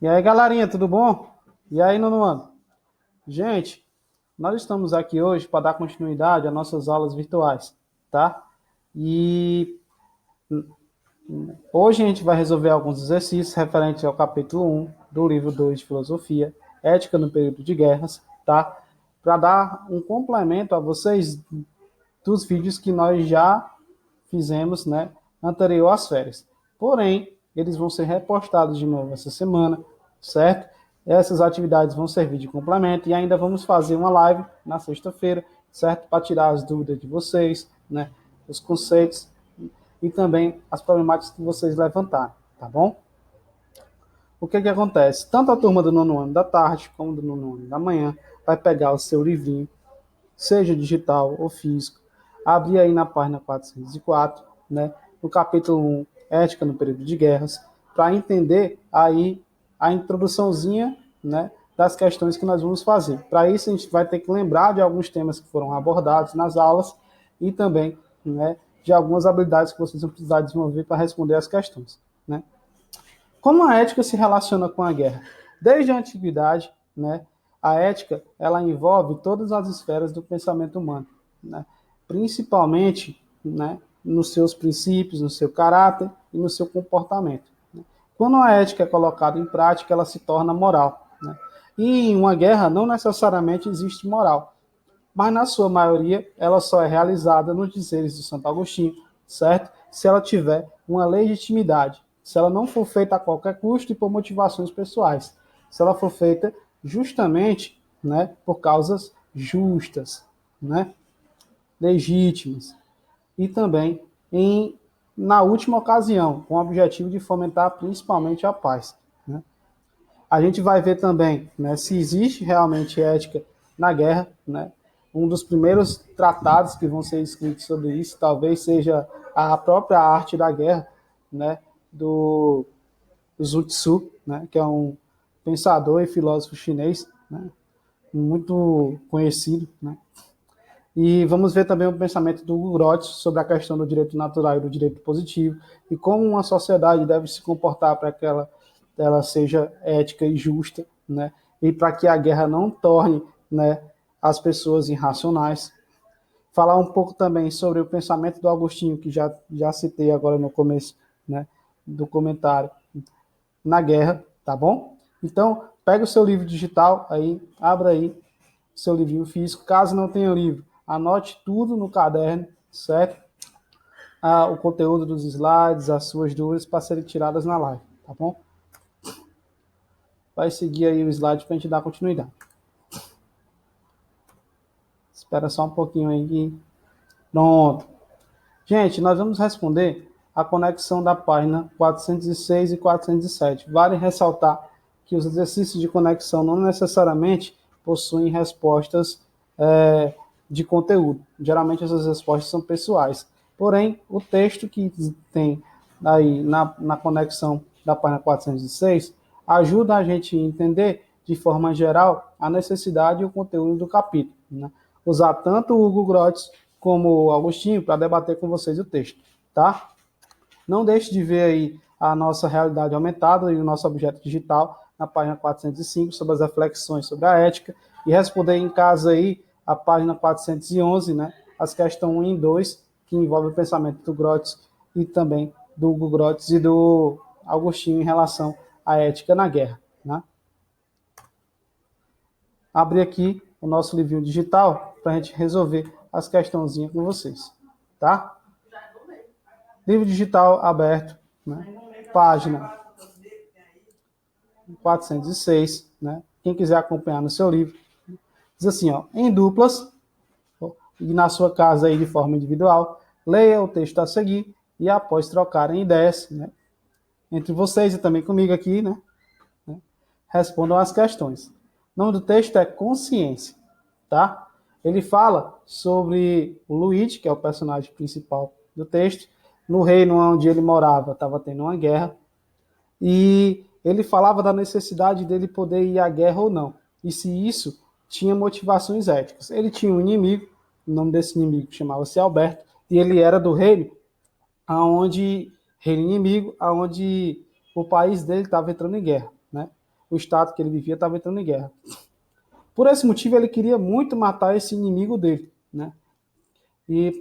E aí, galerinha, tudo bom? E aí, nono ano? Gente, nós estamos aqui hoje para dar continuidade às nossas aulas virtuais, tá? E hoje a gente vai resolver alguns exercícios referentes ao capítulo 1 do livro 2 de Filosofia, Ética no Período de Guerras, tá? Para dar um complemento a vocês dos vídeos que nós já fizemos, né, anterior às férias. Porém, eles vão ser repostados de novo essa semana, certo? Essas atividades vão servir de complemento e ainda vamos fazer uma live na sexta-feira, certo? Para tirar as dúvidas de vocês, né, os conceitos e também as problemáticas que vocês levantaram, tá bom? O que acontece? Tanto a turma do nono ano da tarde como do nono ano da manhã vai pegar o seu livrinho, seja digital ou físico, abrir aí na página 404, né, no capítulo 1, Ética no Período de Guerras, para entender aí a introduçãozinha, né, das questões que nós vamos fazer. Para isso, a gente vai ter que lembrar de alguns temas que foram abordados nas aulas e também, né, de algumas habilidades que vocês vão precisar desenvolver para responder as questões, né? Como a ética se relaciona com a guerra? Desde a antiguidade, né, a ética ela envolve todas as esferas do pensamento humano, né, principalmente, né, nos seus princípios, no seu caráter e no seu comportamento. Quando a ética é colocada em prática, ela se torna moral, né? E em uma guerra não necessariamente existe moral, mas na sua maioria ela só é realizada nos dizeres de Santo Agostinho, certo? Se ela tiver uma legitimidade, se ela não for feita a qualquer custo e por motivações pessoais, se ela for feita justamente, né, por causas justas, né, legítimas e também na última ocasião, com o objetivo de fomentar principalmente a paz, né? A gente vai ver também, né, se existe realmente ética na guerra, né? Um dos primeiros tratados que vão ser escritos sobre isso talvez seja a própria arte da guerra, né, do Sun Tzu, né, que é um pensador e filósofo chinês, né, muito conhecido, né? E vamos ver também o pensamento do Groth sobre a questão do direito natural e do direito positivo e como uma sociedade deve se comportar para que ela seja ética e justa, né? E para que a guerra não torne, né, as pessoas irracionais. Falar um pouco também sobre o pensamento do Agostinho, que já citei agora no começo, né, do comentário, na guerra, tá bom? Então, pega o seu livro digital aí, abra aí seu livrinho físico. Caso não tenha livro, anote tudo no caderno, certo? O conteúdo dos slides, as suas dúvidas para serem tiradas na live, tá bom? Vai seguir aí o slide para a gente dar continuidade. Espera só um pouquinho aí. Pronto. Gente, nós vamos responder a conexão da página 406 e 407. Vale ressaltar que os exercícios de conexão não necessariamente possuem respostas de conteúdo. Geralmente essas respostas são pessoais. Porém, o texto que tem aí na conexão da página 406 ajuda a gente a entender de forma geral a necessidade e o conteúdo do capítulo, né? Usar tanto o Hugo Grotius como o Agostinho para debater com vocês o texto, tá? Não deixe de ver aí a nossa realidade aumentada e o nosso objeto digital na página 405 sobre as reflexões sobre a ética e responder em casa aí a página 411, né? As questões 1 e 2, que envolve o pensamento do Grotius e também do Hugo Grotius e do Agostinho em relação à ética na guerra, né? Abrir aqui o nosso livrinho digital para a gente resolver as questãozinhas com vocês, tá? Livro digital aberto, né? Página 406, né? Quem quiser acompanhar no seu livro. Diz assim, ó, em duplas, e na sua casa aí de forma individual, leia o texto a seguir e após trocarem ideias, né, entre vocês e também comigo aqui, né, respondam as questões. O nome do texto é Consciência, tá? Ele fala sobre o Luigi, que é o personagem principal do texto. No reino onde ele morava, estava tendo uma guerra, e ele falava da necessidade dele poder ir à guerra ou não, e se isso tinha motivações éticas. Ele tinha um inimigo, o nome desse inimigo chamava-se Alberto, e ele era do reino aonde reino inimigo, aonde o país dele estava entrando em guerra, né? o estado que ele vivia estava entrando em guerra. Por esse motivo, ele queria muito matar esse inimigo dele, né?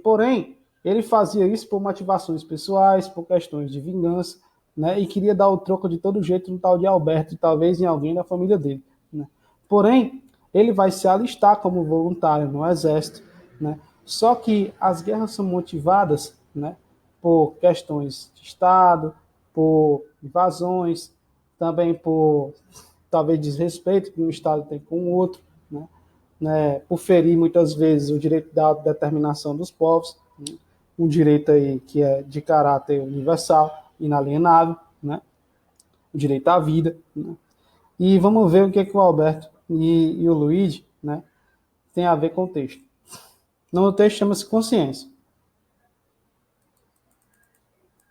Porém, ele fazia isso por motivações pessoais, por questões de vingança, né? E queria dar o troco de todo jeito no tal de Alberto e talvez em alguém da família dele, né? Porém, ele vai se alistar como voluntário no exército, né? Só que as guerras são motivadas, né, por questões de Estado, por invasões, também por talvez desrespeito que um Estado tem com o outro, né, por ferir muitas vezes o direito da autodeterminação dos povos, né, um direito aí que é de caráter universal, inalienável, né, o direito à vida, né. E vamos ver o que, é que o Alberto e o Luigi, né, tem a ver com o texto. No texto chama-se Consciência.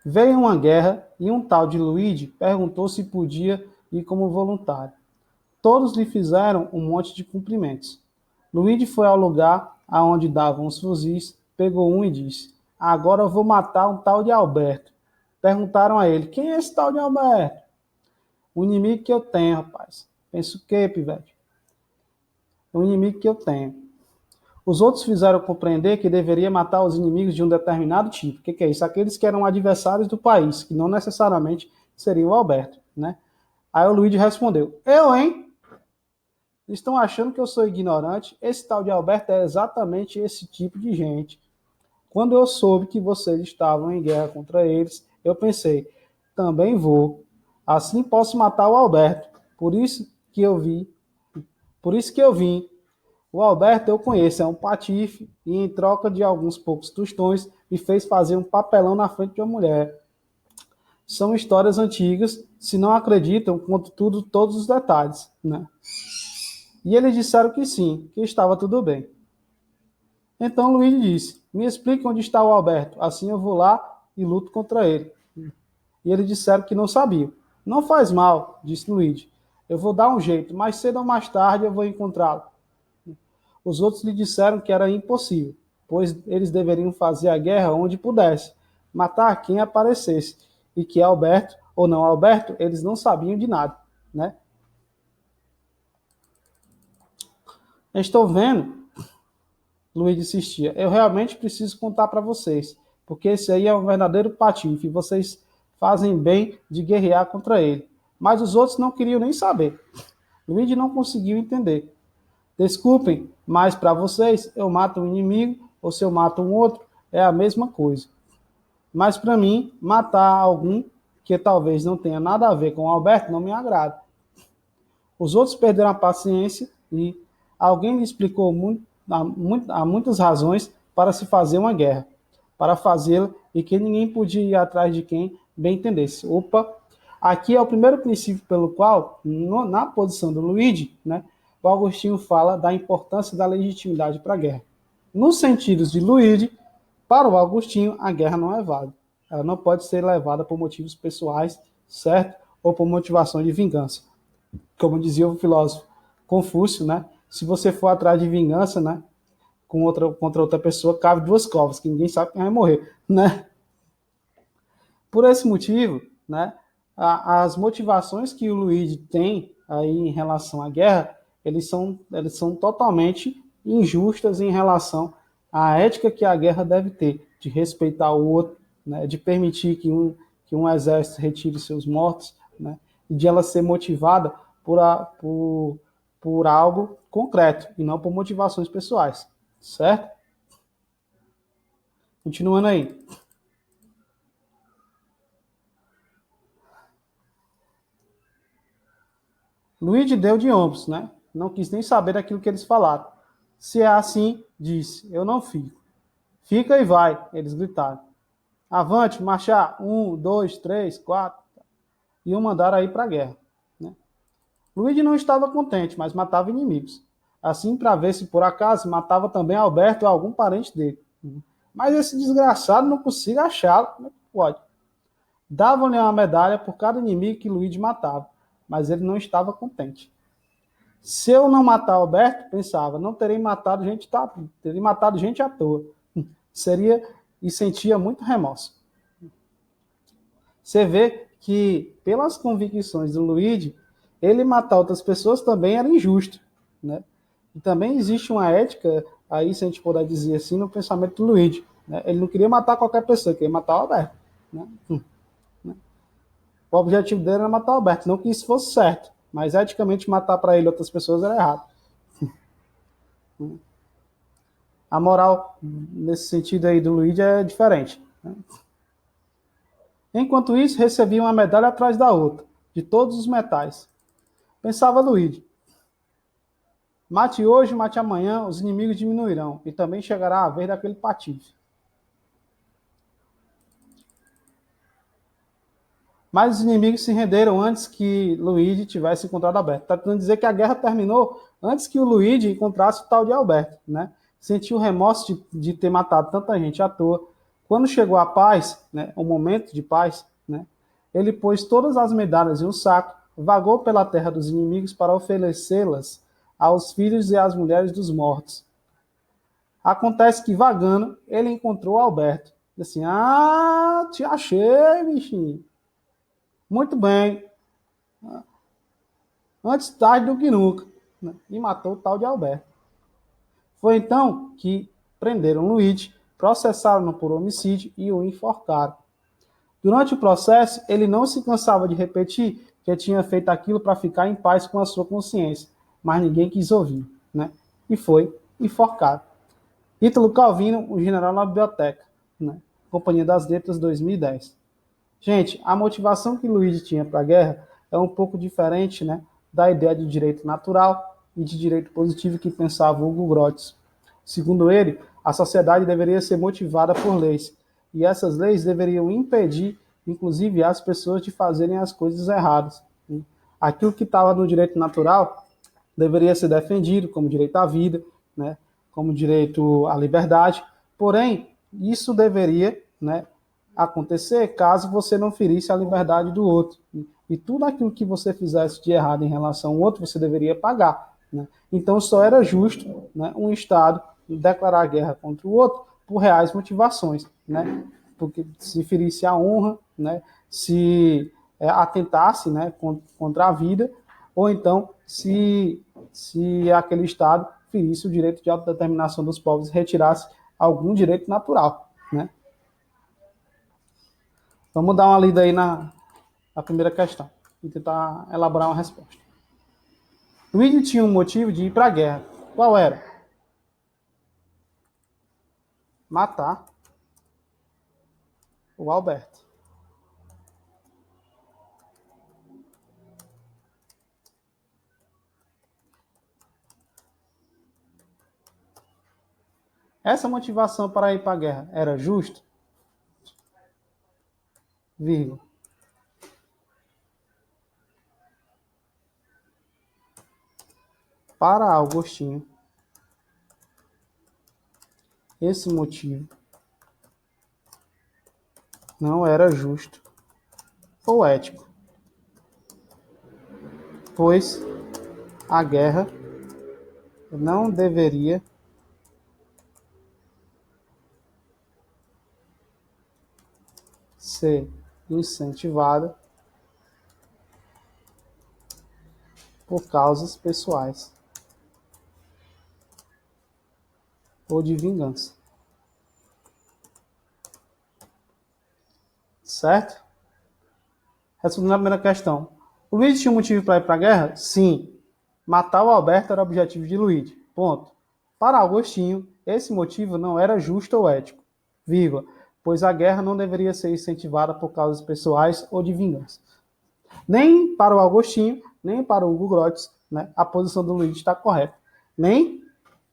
Veio uma guerra e um tal de Luigi perguntou se podia ir como voluntário. Todos lhe fizeram um monte de cumprimentos. Luigi foi ao lugar aonde davam os fuzis, pegou um e disse: Agora eu vou matar um tal de Alberto. Perguntaram a ele: Quem é esse tal de Alberto? O inimigo que eu tenho, rapaz. Pensa o quê, pivete? O inimigo que eu tenho. Os outros fizeram compreender que deveria matar os inimigos de um determinado tipo. O que é isso? Aqueles que eram adversários do país, que não necessariamente seriam o Alberto, né? Aí o Luigi respondeu: Eu, hein? Estão achando que eu sou ignorante? Esse tal de Alberto é exatamente esse tipo de gente. Quando eu soube que vocês estavam em guerra contra eles, eu pensei, também vou. Assim posso matar o Alberto. Por isso que eu vim. O Alberto eu conheço, é um patife, e em troca de alguns poucos tostões, me fez fazer um papelão na frente de uma mulher. São histórias antigas, se não acreditam, conto tudo, todos os detalhes, né? E eles disseram que sim, que estava tudo bem. Então Luigi disse: Me explique onde está o Alberto, assim eu vou lá e luto contra ele. E eles disseram que não sabiam. Não faz mal, disse Luigi. Eu vou dar um jeito, mais cedo ou mais tarde eu vou encontrá-lo. Os outros lhe disseram que era impossível, pois eles deveriam fazer a guerra onde pudesse, matar quem aparecesse, e que Alberto ou não Alberto, eles não sabiam de nada, né? Estou vendo, Luiz insistia, eu realmente preciso contar para vocês, porque esse aí é um verdadeiro patife, e vocês fazem bem de guerrear contra ele. Mas os outros não queriam nem saber. Luiz não conseguiu entender. Desculpem, mas para vocês, eu mato um inimigo ou se eu mato um outro, é a mesma coisa. Mas para mim, matar algum que talvez não tenha nada a ver com o Alberto não me agrada. Os outros perderam a paciência e alguém lhe explicou há muitas razões para se fazer uma guerra, para fazê-la e que ninguém podia ir atrás de quem bem entendesse. Opa, aqui é o primeiro princípio pelo qual, na posição do Luigi, né, o Agostinho fala da importância da legitimidade para a guerra. Nos sentidos de Luigi, para o Agostinho, a guerra não é válida. Ela não pode ser levada por motivos pessoais, certo? Ou por motivação de vingança. Como dizia o filósofo Confúcio, né? Se você for atrás de vingança, né, contra outra pessoa, cabe duas covas, que ninguém sabe quem vai morrer, né? Por esse motivo, né, as motivações que o Luigi tem aí em relação à guerra, eles são totalmente injustas em relação à ética que a guerra deve ter, de respeitar o outro, né, de permitir que um exército retire seus mortos, né, e de ela ser motivada por algo concreto e não por motivações pessoais, certo? Continuando aí. Luigi deu de ombros, né? Não quis nem saber daquilo que eles falaram. Se é assim, disse, eu não fico. Fica e vai, eles gritaram. Avante, marchar, 1, 2, 3, 4. E o mandaram aí para a guerra. Né? Luigi não estava contente, mas matava inimigos. Assim, para ver se por acaso matava também Alberto ou algum parente dele. Mas esse desgraçado não consigo achá-lo. Como é que pode? Davam-lhe uma medalha por cada inimigo que Luigi matava, mas ele não estava contente. Se eu não matar Alberto, pensava, não terei matado gente, terei matado gente à toa. Seria e sentia muito remorso. Você vê que, pelas convicções do Luigi, ele matar outras pessoas também era injusto, né? E também existe uma ética, aí se a gente puder dizer assim, no pensamento do Luigi, né? Ele não queria matar qualquer pessoa, queria matar o Alberto, né? O objetivo dele era matar o Alberto, não que isso fosse certo, mas eticamente matar para ele outras pessoas era errado. A moral, nesse sentido aí do Luigi, é diferente, né? Enquanto isso, recebia uma medalha atrás da outra, de todos os metais. Pensava Luigi, mate hoje, mate amanhã, os inimigos diminuirão, e também chegará a vez daquele patife. Mas os inimigos se renderam antes que Luigi tivesse encontrado Alberto. Está tentando dizer que a guerra terminou antes que o Luigi encontrasse o tal de Alberto, né? Sentiu remorso de ter matado tanta gente à toa. Quando chegou a paz, né, o momento de paz, né, ele pôs todas as medalhas em um saco, vagou pela terra dos inimigos para oferecê-las aos filhos e às mulheres dos mortos. Acontece que, vagando, ele encontrou Alberto. Assim, te achei, bichinho. Muito bem. Antes tarde do que nunca. Né? E matou o tal de Alberto. Foi então que prenderam Luigi, processaram-no por homicídio e o enforcaram. Durante o processo, ele não se cansava de repetir que tinha feito aquilo para ficar em paz com a sua consciência, mas ninguém quis ouvir, né? E foi enforcado. Ítalo Calvino, o general na biblioteca, né? Companhia das Letras, 2010. Gente, a motivação que Luigi tinha para a guerra é um pouco diferente, né, da ideia de direito natural e de direito positivo que pensava Hugo Grotius. Segundo ele, a sociedade deveria ser motivada por leis, e essas leis deveriam impedir, inclusive, as pessoas de fazerem as coisas erradas. Aquilo que estava no direito natural deveria ser defendido, como direito à vida, né, como direito à liberdade, porém, isso deveria, né, acontecer caso você não ferisse a liberdade do outro. E tudo aquilo que você fizesse de errado em relação ao outro, você deveria pagar, né? Então só era justo, né, um Estado declarar guerra contra o outro por reais motivações, né? Porque se ferisse a honra, né, se atentasse, né, contra a vida, ou então se aquele Estado ferisse o direito de autodeterminação dos povos e retirasse algum direito natural, né? Vamos dar uma lida aí na primeira questão e tentar elaborar uma resposta. Luigi tinha um motivo de ir para a guerra. Qual era? Matar o Alberto. Essa motivação para ir para a guerra era justa? Vírgula. Para Agostinho, esse motivo não era justo ou ético, pois a guerra não deveria ser incentivada por causas pessoais ou de vingança. Certo? Respondendo a primeira questão. O Luigi tinha um motivo para ir para a guerra? Sim. Matar o Alberto era o objetivo de Luigi. Ponto. Para Agostinho, esse motivo não era justo ou ético, vírgula, pois a guerra não deveria ser incentivada por causas pessoais ou de vingança. Nem para o Agostinho, nem para o Hugo Grotius, né, a posição do Luigi está correta. Nem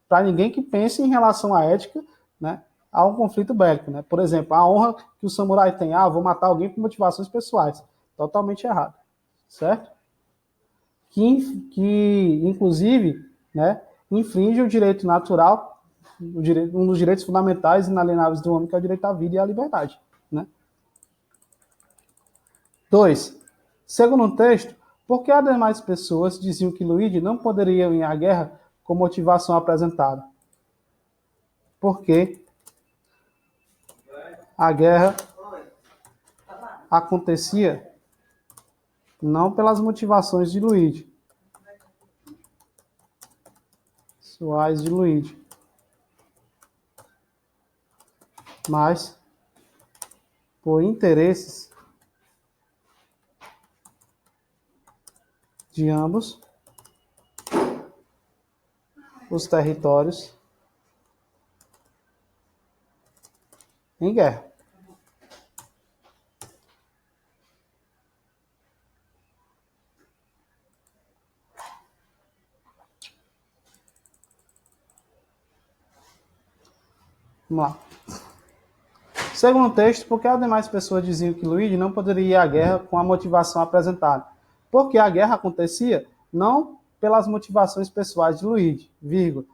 para ninguém que pense em relação à ética, né, a um conflito bélico. Né? Por exemplo, a honra que o samurai tem, vou matar alguém por motivações pessoais. Totalmente errado. Certo? Que inclusive, né, infringe o direito natural, um dos direitos fundamentais e inalienáveis do homem, que é o direito à vida e à liberdade. Né? 2. Segundo o texto, por que as demais pessoas diziam que Luigi não poderia ir à guerra com motivação apresentada? Porque a guerra acontecia não pelas motivações de Luigi. Pessoais de Luigi. Mas por interesses de ambos os territórios em guerra. Vamos lá. Segundo o texto, por que as demais pessoas diziam que Luigi não poderia ir à guerra com a motivação apresentada? Porque a guerra acontecia não pelas motivações pessoais de Luigi, vírgula,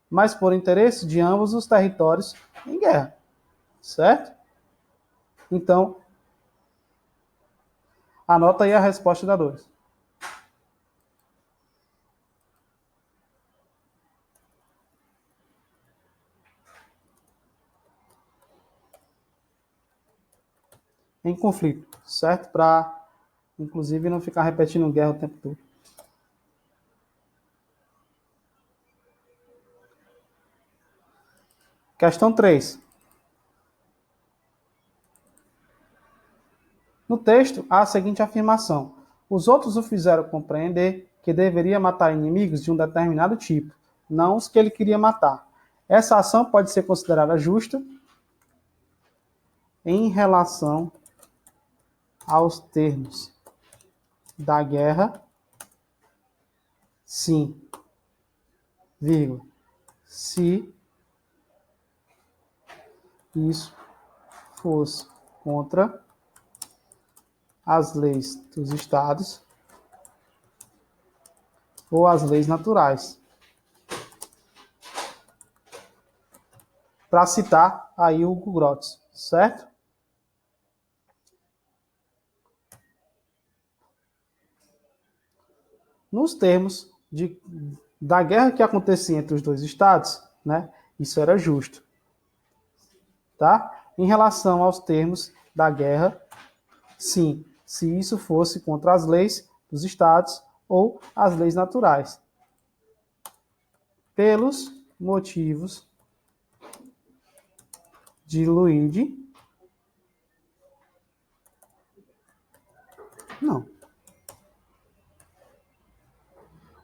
mas por interesse de ambos os territórios em guerra. Certo? Então, anota aí a resposta da 2. Em conflito, certo? Para, inclusive, não ficar repetindo guerra o tempo todo. Questão 3. No texto, há a seguinte afirmação: os outros o fizeram compreender que deveria matar inimigos de um determinado tipo, não os que ele queria matar. Essa ação pode ser considerada justa em relação aos termos da guerra, sim, vírgula, se isso fosse contra as leis dos estados ou as leis naturais. Para citar aí o Hugo Grotius, certo? Nos termos da guerra que acontecia entre os dois estados, né, isso era justo. Tá? Em relação aos termos da guerra, sim, se isso fosse contra as leis dos estados ou as leis naturais. Pelos motivos de Luigi, não.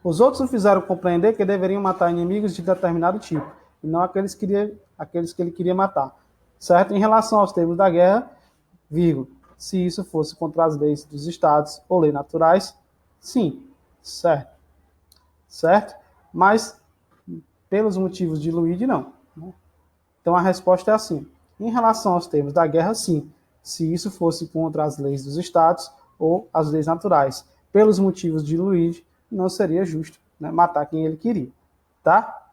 Os outros o fizeram compreender que deveriam matar inimigos de determinado tipo, e não aqueles que ele queria matar. Certo? Em relação aos termos da guerra, vírgula, se isso fosse contra as leis dos estados ou leis naturais, sim, certo. Certo? Mas, pelos motivos de Luigi, não. Então, a resposta é assim. Em relação aos termos da guerra, sim, se isso fosse contra as leis dos estados ou as leis naturais. Pelos motivos de Luigi, não seria justo, né, matar quem ele queria. Tá?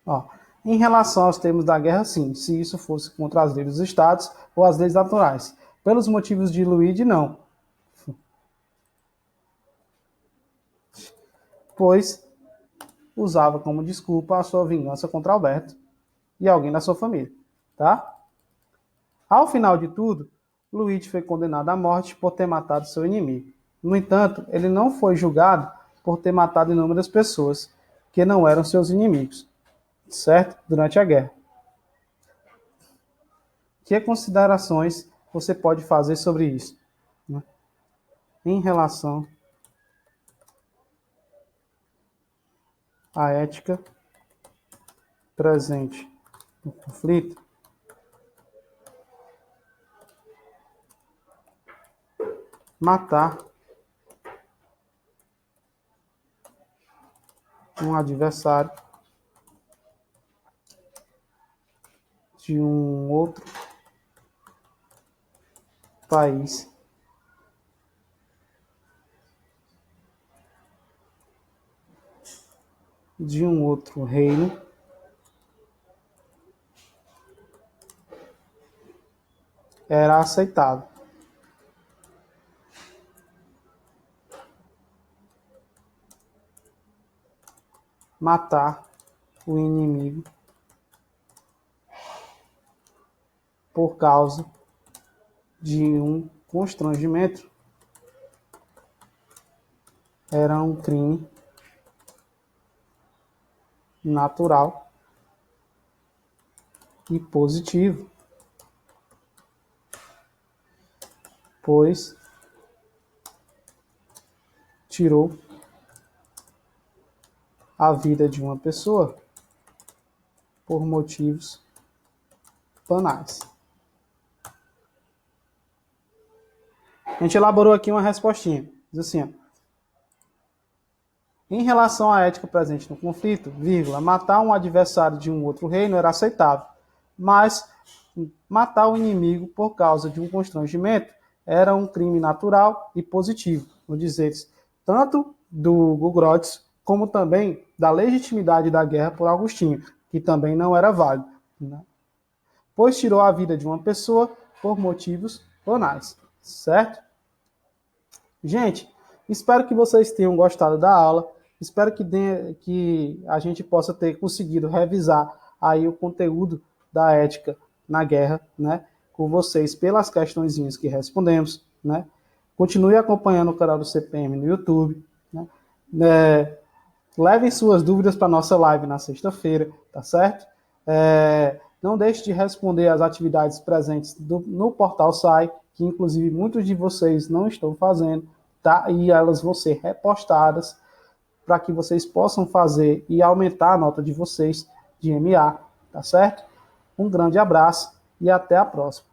Ó, em relação aos termos da guerra, sim, se isso fosse contra as leis dos estados ou as leis naturais. Pelos motivos de Luigi, não. Pois usava como desculpa a sua vingança contra Alberto e alguém da sua família. Tá? Ao final de tudo, Luigi foi condenado à morte por ter matado seu inimigo. No entanto, ele não foi julgado por ter matado inúmeras pessoas que não eram seus inimigos, certo? Durante a guerra. Que considerações você pode fazer sobre isso? Né? Em relação à ética presente no conflito, matar um adversário de um outro país de um outro reino era aceitável. Matar o inimigo por causa de um constrangimento era um crime natural e positivo, pois tirou a vida de uma pessoa por motivos banais. A gente elaborou aqui uma respostinha. Diz assim, ó, em relação à ética presente no conflito, vírgula, matar um adversário de um outro reino era aceitável, mas matar o inimigo por causa de um constrangimento era um crime natural e positivo, nos dizeres tanto do Gugurotz como também da legitimidade da guerra por Agostinho, que também não era válido, né? Pois tirou a vida de uma pessoa por motivos banais, certo? Gente, espero que vocês tenham gostado da aula, espero que a gente possa ter conseguido revisar aí o conteúdo da ética na guerra, né, com vocês pelas questõezinhas que respondemos, né? Continue acompanhando o canal do CPM no YouTube, né? Levem suas dúvidas para a nossa live na sexta-feira, tá certo? Não deixe de responder as atividades presentes no portal SAI, que inclusive muitos de vocês não estão fazendo, tá? E elas vão ser repostadas para que vocês possam fazer e aumentar a nota de vocês de MA, tá certo? Um grande abraço e até a próxima.